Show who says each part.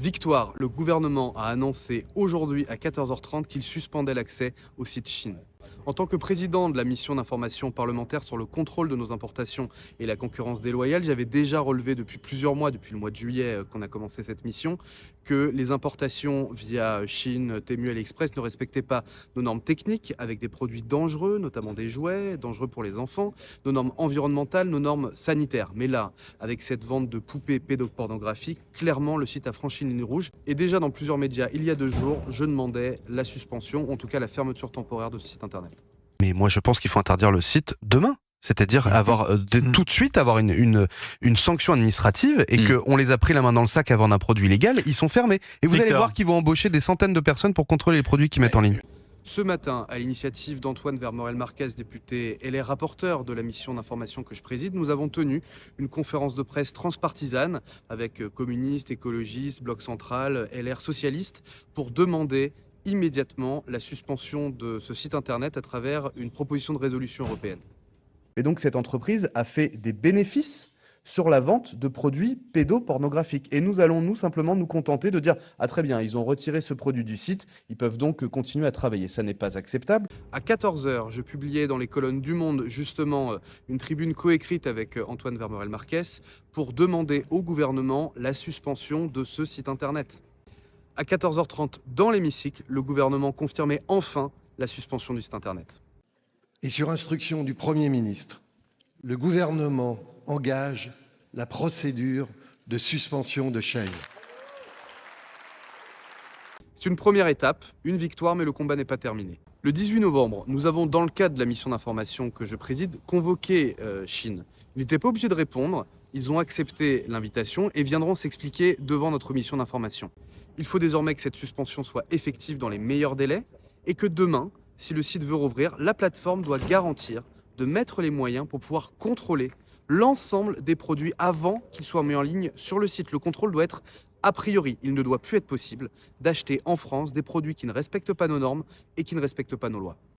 Speaker 1: Victoire, le gouvernement a annoncé aujourd'hui à 14h30 qu'il suspendait l'accès au site Chine. En tant que président de la mission d'information parlementaire sur le contrôle de nos importations et la concurrence déloyale, j'avais déjà relevé depuis plusieurs mois, depuis le mois de juillet qu'on a commencé cette mission, que les importations via Chine, Temu, AliExpress ne respectaient pas nos normes techniques avec des produits dangereux, notamment des jouets, dangereux pour les enfants, nos normes environnementales, nos normes sanitaires. Mais là, avec cette vente de poupées pédopornographiques, clairement le site a franchi une ligne rouge. Et déjà dans plusieurs médias, il y a 2 jours, je demandais la suspension, en tout cas la fermeture temporaire de ce site internet.
Speaker 2: Mais moi, je pense qu'il faut interdire le site demain. C'est-à-dire avoir tout de suite avoir une sanction administrative et qu'on les a pris la main dans le sac à vendre un produit illégal, ils sont fermés. Et vous allez voir qu'ils vont embaucher des centaines de personnes pour contrôler les produits qu'ils mettent en ligne.
Speaker 1: Ce matin, à l'initiative d'Antoine Vermorel-Marquez, député LR rapporteur de la mission d'information que je préside, nous avons tenu une conférence de presse transpartisane avec communistes, écologistes, Bloc central, LR socialistes, pour demander immédiatement la suspension de ce site internet à travers une proposition de résolution européenne. Et donc cette entreprise a fait des bénéfices sur la vente de produits pédopornographiques. Et nous allons simplement nous contenter de dire « Ah très bien, ils ont retiré ce produit du site, ils peuvent donc continuer à travailler. » Ça n'est pas acceptable. À 14h, je publiais dans les colonnes du Monde justement une tribune coécrite avec Antoine Vermorel-Marquez pour demander au gouvernement la suspension de ce site internet. À 14h30, dans l'hémicycle, le gouvernement confirmait enfin la suspension du site internet.
Speaker 3: Et sur instruction du Premier ministre, le gouvernement engage la procédure de suspension de Shein.
Speaker 1: C'est une première étape, une victoire, mais le combat n'est pas terminé. Le 18 novembre, nous avons, dans le cadre de la mission d'information que je préside, convoqué Chine. Ils n'étaient pas obligés de répondre, ils ont accepté l'invitation et viendront s'expliquer devant notre mission d'information. Il faut désormais que cette suspension soit effective dans les meilleurs délais et que demain, si le site veut rouvrir, la plateforme doit garantir de mettre les moyens pour pouvoir contrôler l'ensemble des produits avant qu'ils soient mis en ligne sur le site. Le contrôle doit être a priori. Il ne doit plus être possible d'acheter en France des produits qui ne respectent pas nos normes et qui ne respectent pas nos lois.